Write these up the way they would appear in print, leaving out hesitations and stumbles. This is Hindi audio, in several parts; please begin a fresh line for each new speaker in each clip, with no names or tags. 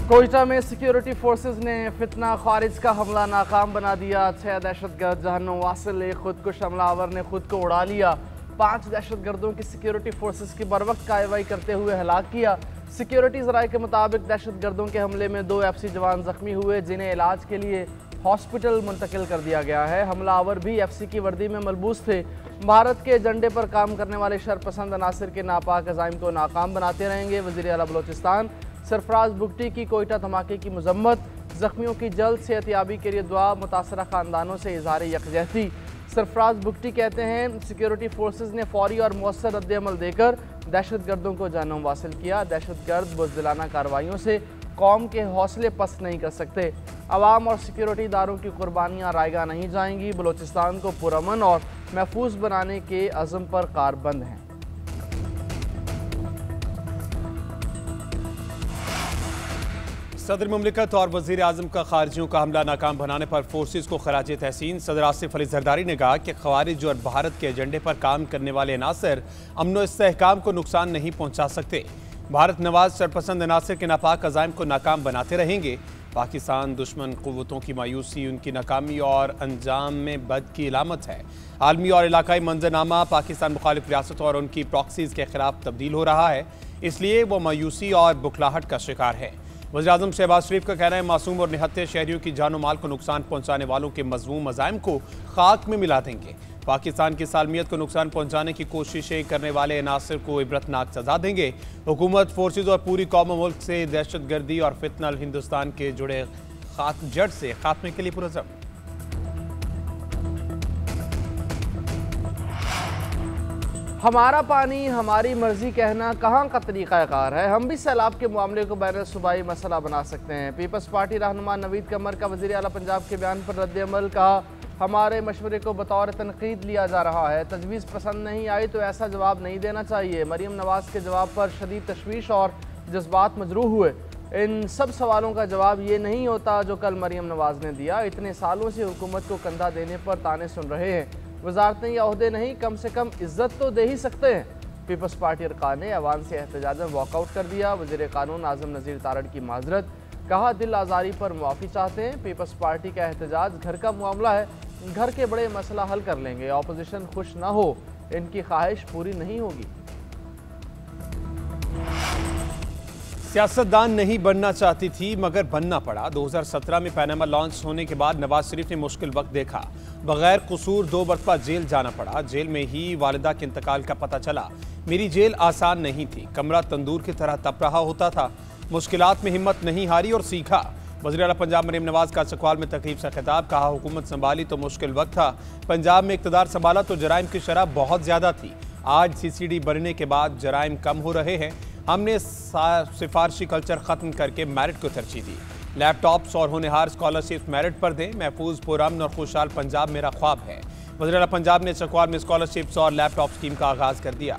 कोयटा में सिक्योरिटी फोर्सेज ने फितना खारिज का हमला नाकाम बना दिया। 6 दहशतगर्द जहन्नुम वासिल ने खुदकुश हमलावर ने खुद को उड़ा लिया। 5 दहशतगर्दों की सिक्योरिटी फोर्सेज की बरवक्त कार्रवाई करते हुए हलाक किया। सिक्योरिटी ज़राए के मुताबिक दहशतगर्दों के हमले में 2 FC जवान जख्मी हुए, जिन्हें इलाज के लिए हॉस्पिटल मुंतकिल कर दिया गया है। हमलावर भी FC की वर्दी में मलबूस थे। भारत के एजेंडे पर काम करने वाले शरपसंद अनासिर के नापाक अज़ाइम को नाकाम बनाते रहेंगे। वज़ीर आला बलोचिस्तान सरफराज बुगटी की कोयटा धमाके की मजम्मत, जख्मियों की जल्द सेहतयाबी के लिए दुआ, मुतासरा खानदानों से इजहार यकजहती। सरफराज बुगटी कहते हैं सिक्योरिटी फोर्सेज ने फौरी और मौसर रद्द-ए-अमल देकर दहशतगर्दों को जानम वासिल किया। दहशतगर्द बुज़दिलाना कार्रवाइयों से कौम के हौसले पस्त नहीं कर सकते। अवाम और सिक्योरिटी इदारों की कुर्बानियाँ रायगा नहीं जाएंगी। बलोचिस्तान को पुरअमन और महफूज बनाने के अज़म पर कारबंद हैं।
सदर मुमलिकत और वज़ीर आज़म का खारजियों का हमला नाकाम बनाने पर फोर्सेज को खराज तहसीन। सदर आसिफ अली जरदारी ने कहा कि खवारिज और भारत के एजेंडे पर काम करने वाले अनासर अमन व इस्तेहकाम को नुकसान नहीं पहुँचा सकते। भारत नवाज सरपसंद अनासर के नापाक अज़ाइम को नाकाम बनाते रहेंगे। पाकिस्तान दुश्मन क़ुव्वतों की मायूसी उनकी नाकामी और अंजाम में बद की इलामत है। आलमी और इलाकाई मंजरनामा पाकिस्तान मुखालिफ रियासत और उनकी प्रॉक्सीज़ के खिलाफ तब्दील हो रहा है, इसलिए वो मायूसी और बुखलाहट का शिकार है। वज़ीर आज़म शहबाज शरीफ का कहना है मासूम और निहत्थे शहरियों की जानो माल को नुकसान पहुंचाने वालों के मज़मूम अज़ाइम को खाक में मिला देंगे। पाकिस्तान की सालमियत को नुकसान पहुंचाने की कोशिशें करने वाले अनासर को इबरतनाक सजा देंगे। हुकूमत, फोर्सेज और पूरी कौम मुल्क से दहशतगर्दी और फितना हिंदुस्तान के जुड़े जड़ से खात्मे के लिए पुरज़म।
हमारा पानी हमारी मर्जी कहना कहाँ का तरीक़ाकार है। हम भी सैलाब के मामले को बैन सूबाई मसला बना सकते हैं। पीपल्स पार्टी रहनुमा नवीद कमर का वज़ीर आला पंजाब के बयान पर रद्द-ए-अमल। कहा हमारे मशवरे को बतौर तनकीद लिया जा रहा है, तजवीज़ पसंद नहीं आई तो ऐसा जवाब नहीं देना चाहिए। मरीम नवाज़ के जवाब पर शदीद तशवीश और जज्बात मजरूह हुए। इन सब सवालों का जवाब ये नहीं होता जो कल मरीम नवाज़ ने दिया। इतने सालों से हुकूमत को कंधा देने पर ताने सुन रहे हैं। वजारतें या ओहदे नहीं, कम से कम इज्जत तो दे ही सकते हैं। पीपल्स पार्टी अरकान ने अवान से एहतजाजन वॉकआउट कर दिया। वज़ीर कानून आज़म नज़ीर तारड़ की माजरत। कहा दिल आज़ारी पर मुआफ़ी चाहते हैं। पीपल्स पार्टी का एहतजाज घर का मामला है, घर के बड़े मसला हल कर लेंगे। अपोजिशन खुश ना हो, इनकी ख्वाहिश पूरी नहीं होगी।
सियासतदान नहीं बनना चाहती थी मगर बनना पड़ा। 2017 में पैनामा लॉन्च होने के बाद नवाज शरीफ ने मुश्किल वक्त देखा। बगैर कसूर 2 मरतबा जेल जाना पड़ा। जेल में ही वालिदा के इंतकाल का पता चला। मेरी जेल आसान नहीं थी, कमरा तंदूर की तरह तप रहा होता था। मुश्किलात में हिम्मत नहीं हारी और सीखा। वज़ीर आला पंजाब मरीम नवाज का सवाल में तकरीब से खिताब। कहा हुकूमत संभाली तो मुश्किल वक्त था, पंजाब में इक़्तिदार संभाला तो जराइम की शरह बहुत ज़्यादा थी। आज CCD बनने के बाद जराइम कम हो रहे हैं। हमने सिफारशी कल्चर ख़त्म करके मेरिट को तरजीह दी। लैपटॉप्स और होनहार स्कॉलरशिप मेरिट पर दें। महफूज, पुरअमन और खुशहाल पंजाब मेरा ख्वाब है। वज़ीर आला पंजाब ने चकवाल में स्कॉलरशिप्स और लैपटॉप स्कीम का आगाज़ कर दिया।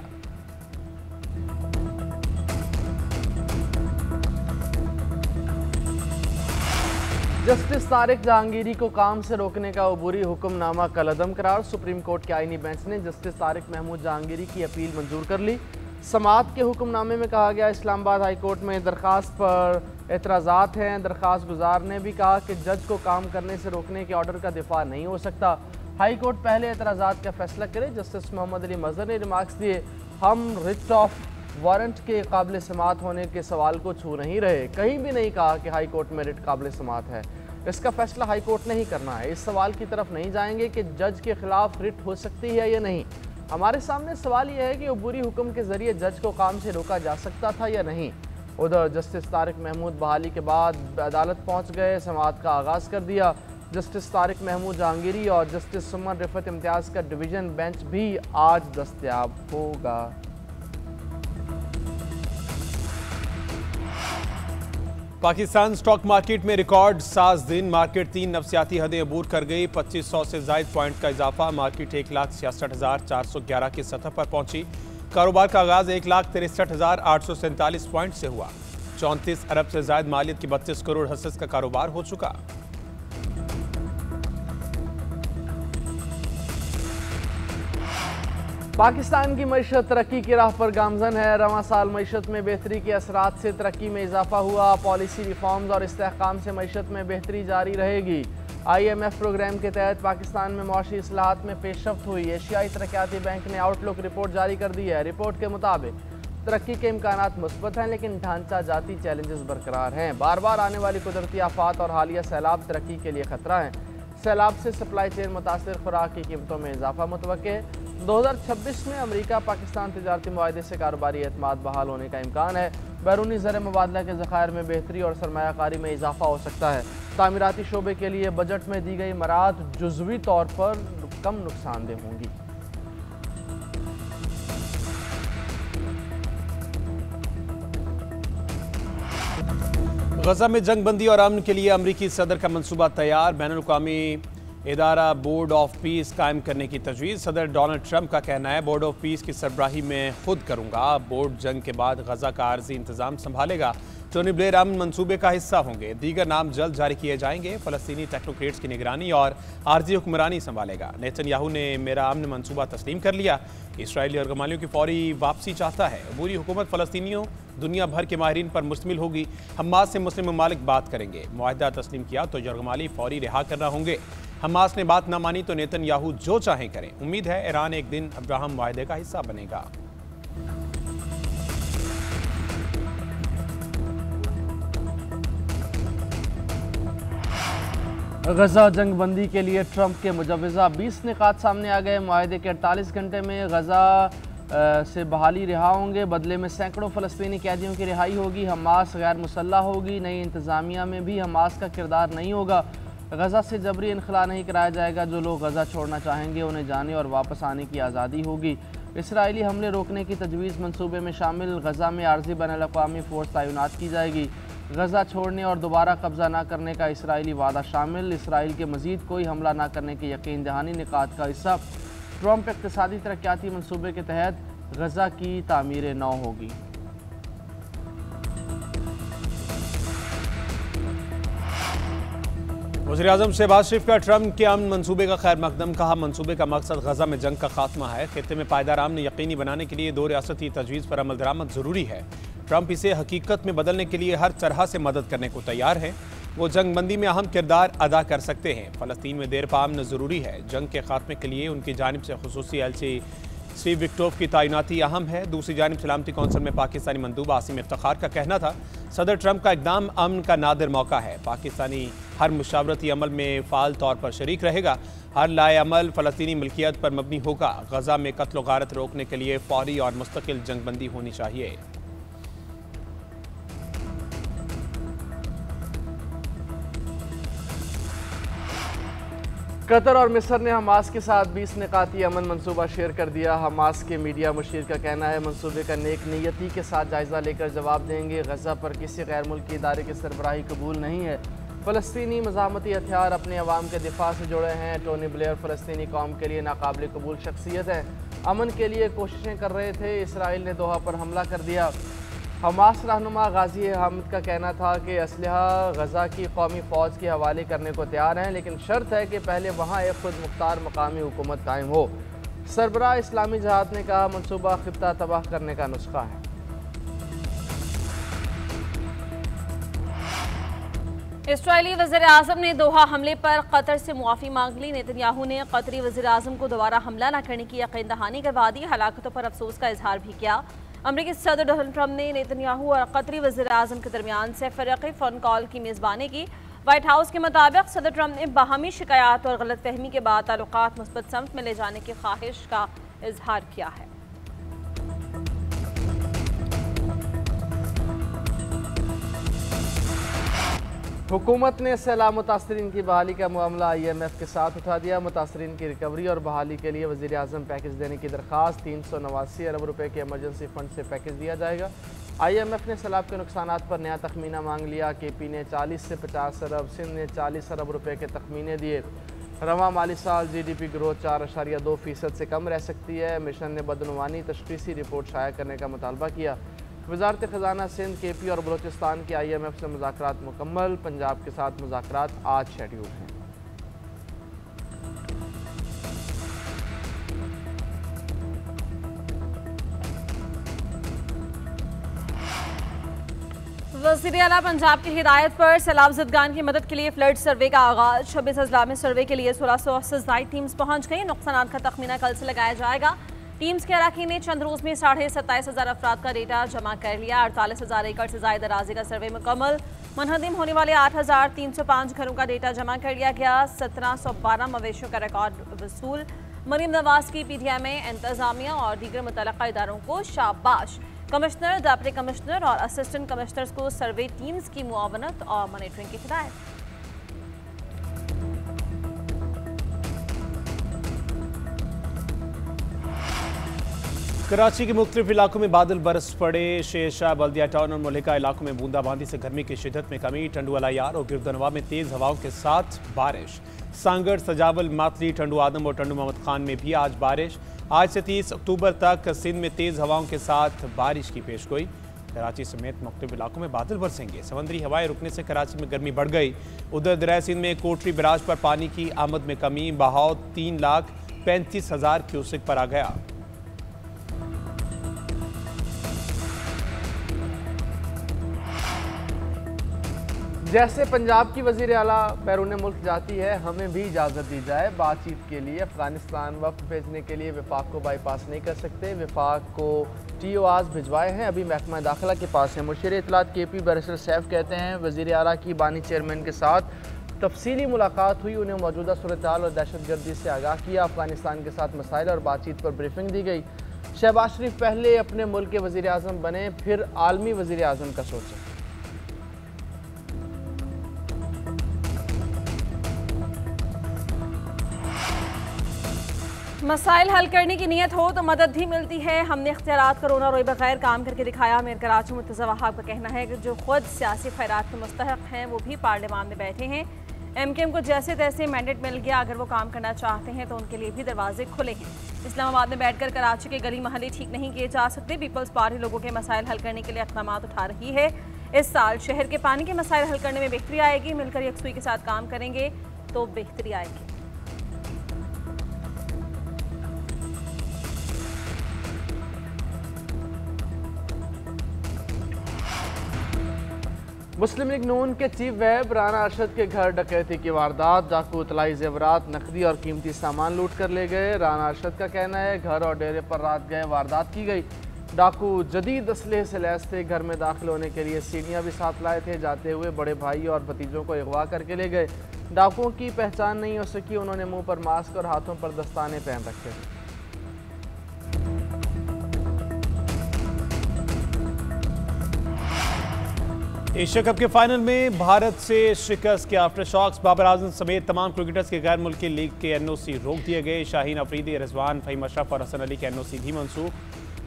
जस्टिस तारिक जहांगीरी को काम से रोकने का अबूरी हुक्मनामा कलअदम करार। सुप्रीम कोर्ट के आईनी बेंच ने जस्टिस तारिक महमूद जहांगीरी की अपील मंजूर कर ली। समाअत के हुक्मनामे में कहा गया इस्लामाबाद हाई कोर्ट में दरख्वास्त पर एतराज़ात हैं। दरख्वास्त गुजार ने भी कहा कि जज को काम करने से रोकने के ऑर्डर का दिफा नहीं हो सकता। हाई कोर्ट पहले एतराज़ात का फैसला करे। जस्टिस मोहम्मद अली मजहर ने रिमार्क्स दिए, हम रिट ऑफ वारंट के काबिल समाअत होने के सवाल को छू नहीं रहे। कहीं भी नहीं कहा कि हाई कोर्ट में रिट काबिल समाअत है। इसका फैसला हाई कोर्ट ने ही करना है। इस सवाल की तरफ नहीं जाएंगे कि जज के खिलाफ रिट हो सकती है या नहीं। हमारे सामने सवाल यह है कि अबूरी हुक्म के जरिए जज को काम से रोका जा सकता था या नहीं। उधर जस्टिस तारिक महमूद बहाली के बाद अदालत पहुंच गए, समाअत का आगाज़ कर दिया। जस्टिस तारिक महमूद जहांगीरी और जस्टिस सुमन रिफत इम्तियाज़ का डिवीज़न बेंच भी आज दस्तयाब होगा।
पाकिस्तान स्टॉक मार्केट में रिकॉर्ड साज दिन। मार्केट 3 नफसियाती हदें अबूर कर गई। 2500 से ज़ायद पॉइंट का इजाफा। मार्केट 1,66,411 की सतह पर पहुंची। कारोबार का आगाज 1,63,847 पॉइंट से हुआ। 34 अरब से ज़ायद मालियत की 32 करोड़ हसस का कारोबार हो चुका।
पाकिस्तान की मईशत तरक्की की राह पर गामजन है। रवां साल मईशत में बेहतरी के असरात से तरक्की में इजाफा हुआ। पॉलिसी रिफॉर्म्स और इस्तेहकाम से मईशत में बेहतरी जारी रहेगी। IMF प्रोग्राम के तहत पाकिस्तान में मुआशी इस्लाहात में पेशरफ्त हुई। एशियाई तरक्याती बैंक ने आउटलुक रिपोर्ट जारी कर दी है। रिपोर्ट के मुताबिक तरक्की के इम्कानात मुस्बत हैं, लेकिन ढांचा जाती चैलेंजेस बरकरार हैं। बार बार आने वाली कुदरती आफात और हालिया सैलाब तरक्की के लिए खतरा है। सैलाब से सप्लाई चेन मुतासर खुराक की कीमतों में इजाफा मुतवक्के। 2026 में अमरीका पाकिस्तान तिजारती मुआहदे से कारोबारी एतमाद बहाल होने का इम्कान है। बैरूनी ज़र मुबादला के ज़खायर में बेहतरी और सरमायाकारी में इजाफा हो सकता है। तामीराती शोबे के लिए बजट में दी गई मराहत जुज़वी तौर पर कम नुकसानदेह होंगी।
गजा में जंग बंदी और अमन के लिए अमरीकी सदर का मंसूबा तैयार। बैनुल-अक़वामी इदारा बोर्ड ऑफ पीस कायम करने की तजवीज़। सदर डोनाल्ड ट्रंप का कहना है, बोर्ड ऑफ पीस की सरबराही में खुद करूंगा। बोर्ड जंग के बाद गजा का आर्जी इंतजाम संभालेगा। टोनी ब्लेयर अमन मंसूबे का हिस्सा होंगे। दीगर नाम जल्द जारी किए जाएंगे। फ़लस्तीनी टेक्नोक्रेट्स की निगरानी और आर्जी हुक्मरानी संभालेगा। नेतन्याहू ने मेरा अमन मंसूबा तस्लीम कर लिया। इसराइली और गमालियों की फौरी वापसी चाहता है। अबूरी हुकूमत फ़लस्तीनियों दुनिया भर के माहिरीन पर मुश्तमिल होगी। हमास से मुस्लिम ममालिक बात करेंगे। मुआहदा तस्लीम किया तो यरगमाली फौरी रिहा करना होंगे। हमास ने बात न मानी तो नेतन्याहू जो चाहें करें। उम्मीद है ईरान एक दिन अब्राहम मुआहदे का हिस्सा बनेगा।
गजा जंग बंदी के लिए ट्रंप के मुजवज़ा 20 निकात सामने आ गए। मुआहदे के 48 घंटे में गजा से बहाली रिहा होंगे। बदले में सैकड़ों फ़लस्तीनी कैदियों की रिहाई होगी। हमास गैर मुसल्लह होगी। नई इंतज़ामिया में भी हमास का किरदार नहीं होगा। गजा से जबरी इनखला नहीं कराया जाएगा। जो लोग गजा छोड़ना चाहेंगे उन्हें जाने और वापस आने की आज़ादी होगी। इसराइली हमले रोकने की तजवीज़ मंसूबे में शामिल। गजा में आर्जी बैनुल-अक़वामी फ़ोर्स तैनात की जाएगी। गजा छोड़ने और दोबारा कब्जा न करने का इसराइली वादा शामिल। इसराइल के मज़ीद कोई हमला न करने के यकीन दहानी निकात का हिस्सा। ट्रंप इक़्तिसादी तरक्याती मंसूबे के तहत गजा की तामीर नौ होगी।
वज़ीर-ए-आज़म शहबाज शरीफ का ट्रंप के अमन मंसूबे का खैर मकदम। कहा, मंसूबे का मकसद गजा में जंग का खात्मा है। खित्ते में पायदार अमन यकीनी बनाने के लिए 2 रियासती तजवीज़ पर अमल दरामद ज़रूरी है। ट्रंप इसे हकीकत में बदलने के लिए हर तरह से मदद करने को तैयार है। वो जंग बंदी में अहम किरदार अदा कर सकते हैं। फ़लस्तीन में देर पा अमन ज़रूरी है। जंग के खात्मे के लिए उनकी जानिब से खुसूसी एलची स्टीव विक्टोव की तैनाती अहम है। दूसरी जानिब सलामती कौंसिल में पाकिस्तानी मंदूब आसिम इफ्तिखार का कहना था, सदर ट्रंप का इक़दाम अमन का नादिर मौका है। पाकिस्तानी हर मुशावरती अमल में फ़ाल तौर पर शरीक रहेगा। हर लाए अमल फ़लस्तीनी मिल्कियत पर मबनी होगा। गजा में कत्ल गारत रोकने के लिए फौरी और मुस्तकिल जंग बंदी होनी चाहिए।
कतर और मिस्र ने हमास के साथ 20 निकाती अमन मंसूबा शेयर कर दिया। हमास के मीडिया मुशीर का कहना है, मंसूबे का नेक नीयती के साथ जायज़ा लेकर जवाब देंगे। गजा पर किसी गैर मुल्की इदारे की सरबराही कबूल नहीं है। फ़लस्तीनी मज़ामती हथियार अपने अवाम के दिफा से जुड़े हैं। टोनी ब्लेयर फ़लस्तीनी कौम के लिए नाकाबिल कबूल शख्सियत है। अमन के लिए कोशिशें कर रहे थे। इसराइल ने दोहा पर हमला कर दिया। हमास रहनुमा गाजी हामिद का कहना था कि असलहा गजा की कौमी फ़ौज के हवाले करने को तैयार हैं, लेकिन शर्त है कि पहले वहाँ एक खुद मुख्तार मकामी हुकूमत कायम हो। सरबराह इस्लामी जहाद ने कहा, मनसूबा खित्ता तबाह करने का नुस्खा है।
इसराइली वज़ीर-ए-आज़म ने दोहा हमले पर कतर से मुआफ़ी मांग ली। नेतन्याहू ने कतरी वज़ीर-ए-आज़म को दोबारा हमला न करने की यकीन दहानी करवा दी। हलाकतों पर अफसोस का इजहार भी किया। अमरीकी सदर डोनाल्ड ट्रंप ने नेतन्याहू और कतरी वज़ीर-ए-आज़म के दरमियान से फ़रक़ी फ़ोन कॉल की मेज़बानी की। व्हाइट हाउस के मुताबिक सदर ट्रंप ने बाहमी शिकायत और गलतफहमी के बाद ताल्लुकात मुस्बत समत में ले जाने की ख्वाहिश का इजहार किया है।
हुकूमत ने सैलाब मुतासरीन की बहाली का मामला IMF के साथ उठा दिया। मुतासरीन की रिकवरी और बहाली के लिए वज़ीर-ए-आज़म पैकेज देने की दरख्वास्त। 389 अरब रुपए के एमरजेंसी फंड से पैकेज दिया जाएगा। IMF ने सैलाब के नुकसानात पर नया तखमीना मांग लिया। KP ने 40 से 50 अरब, सिंध ने 40 अरब रुपए के तखमीने दिए। रवां माली साल GDP ग्रोथ 4.2% से कम रह सकती है। मिशन ने बदनुमानी तशख़ीसी रिपोर्ट शाया करने का मुतालबा किया। वज़ारत ख़ज़ाना सिंध, KP और बलोचिस्तान के IMF से मुज़ाकरात मुकम्मल। पंजाब के साथ मुज़ाकरात आज शेड्यूल हैं।
वज़ीर आला पंजाब की हिदायत पर सैलाब ज़दगान की मदद के लिए फ्लड सर्वे का आगाज। 26 अजला में सर्वे के लिए 1600 से ज़ायद टीम्स पहुंच गई। नुकसान का तखमीना कल से लगाया जाएगा। टीम्स के अराकीन ने चंद रोज में 27,500 अफराद का डेटा जमा कर लिया। 48,000 एकड़ से ज़ायद अराजी का सर्वे मुकम्मल। मुनहदिम होने वाले 8,305 घरों का डेटा जमा कर लिया गया। 1712 मवेशियों का रिकॉर्ड वसूल। मरीम नवाज की PDM में इंतजामिया और दीगर मुतल्लिका इदारों को शाबाश। कमिश्नर, डिप्टी कमिश्नर और असिस्टेंट कमिश्नर्स को सर्वे टीम्स की मुआवनत और मॉनिटरिंग की हिदायत।
कराची के मुख्तलिफ इलाकों में बादल बरस पड़े। शेरशाह, बल्दिया टाउन और मलिका इलाकों में बूंदाबांदी से गर्मी की शिद्दत में कमी। टंडुवाला यार और गिरदनवा में तेज हवाओं के साथ बारिश। सांगड़, सजावल, मातली, टंडू आदम और टंडू मोहम्मद खान में भी आज बारिश। आज से 30 अक्टूबर तक सिंध में तेज हवाओं के साथ बारिश की पेशगोई। कराची समेत मुख्तलिफ इलाकों में बादल बरसेंगे। समंदरी हवाएं रुकने से कराची में गर्मी बढ़ गई। उधर दरिया सिंध में कोटरी बराज पर पानी की आमद में कमी। बहाव 3,35,000 क्यूसेक पर आ गया।
जैसे पंजाब की वज़ीर आला बैरून मुल्क जाती है, हमें भी इजाज़त दी जाए बातचीत के लिए। अफगानिस्तान वफ्द भेजने के लिए विफाक को बाईपास नहीं कर सकते। विफाक को TOAs भिजवाए हैं, अभी महकमा दाखिला के पास है। मुशीर इत्तलात KP बैरिस्टर सैफ कहते हैं वज़ीर आला की बानी चेयरमैन के साथ तफसीली मुलाकात हुई। उन्हें मौजूदा सूरत-ए-हाल और दहशतगर्दी से आगाह किया। अफगानिस्तान के साथ मसाइल और बातचीत पर ब्रीफिंग दी गई। शहबाज शरीफ पहले अपने मुल्क के वज़ीर आज़म बने, फिर आलमी वज़ीर आज़म का सोचें।
मसाइल हल करने की नीयत हो तो मदद भी मिलती है। हमने इख्तियारात कोरोना रोए बगैर काम करके दिखाया। मेयर कराची मुर्तज़ा वहाब का कहना है कि जो खुद सियासी खैरात के मुस्तहक हैं वो भी पार्लियामान में बैठे हैं। MKM को जैसे तैसे मैंडेट मिल गया, अगर वो काम करना चाहते हैं तो उनके लिए भी दरवाजे खुले हैं। इस्लामाबाद में बैठकर कराची के गली महल्ले ठीक नहीं किए जा सकते। पीपल्स पार्टी लोगों के मसाइल हल करने के लिए इक़दाम उठा रही है। इस साल शहर के पानी के मसाइल हल करने में बेहतरी आएगी। मिलकर यकसुई के साथ काम करेंगे तो बेहतरी आएगी।
मुस्लिम लीग नून के चीफ वेब राना अरशद के घर डकैती की वारदात। डाकू तलाई जेवरात, नकदी और कीमती सामान लूट कर ले गए। राना अरशद का कहना है घर और डेरे पर रात गए वारदात की गई। डाकू जदीद असलहे से लैस थे। घर में दाखिल होने के लिए सीढ़ियां भी साथ लाए थे। जाते हुए बड़े भाई और भतीजों को अगवा करके ले गए। डाकुओं की पहचान नहीं हो सकी। उन्होंने मुंह पर मास्क और हाथों पर दस्ताने पहन रखे थे।
एशिया कप के फाइनल में भारत से शिकस्त के आफ्टर शॉक्स। बाबर आजम समेत तमाम क्रिकेटर्स के गैर मुल्की लीग के NOC रोक दिए गए। शाहीन अफरीदी, रिजवान, फ़हीम अशरफ और हसन अली के NOC भी मनसूख।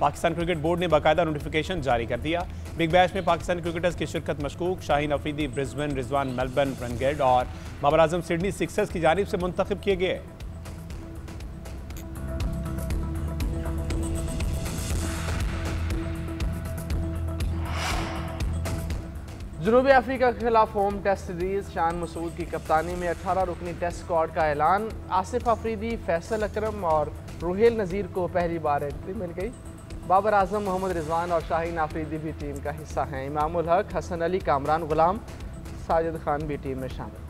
पाकिस्तान क्रिकेट बोर्ड ने बाकायदा नोटिफिकेशन जारी कर दिया। बिग बैश में पाकिस्तानी क्रिकेटर्स की शिरकत मशकूक। शाहीन अफरीदी ब्रिस्बेन, रिजवान मेलबर्न, रेनगेड और बाबर आजम सिडनी सिक्सर्स की जानिब से मुंतखब किए गए।
जनूबी अफ्रीका के खिलाफ home test series. Shan Masood की कप्तानी में 18 रुकनी टेस्ट स्क्वाड का ऐलान। आसिफ अफरीदी, फैसल अकरम और रुहेल नज़ीर को पहली बार एंट्री मिल गई। बाबर आजम, मोहम्मद रिजवान और शाहीन अफरीदी भी टीम का हिस्सा हैं। इमामुल हक, हसन अली, कामरान गुलाम, साजिद खान भी टीम में शामिल।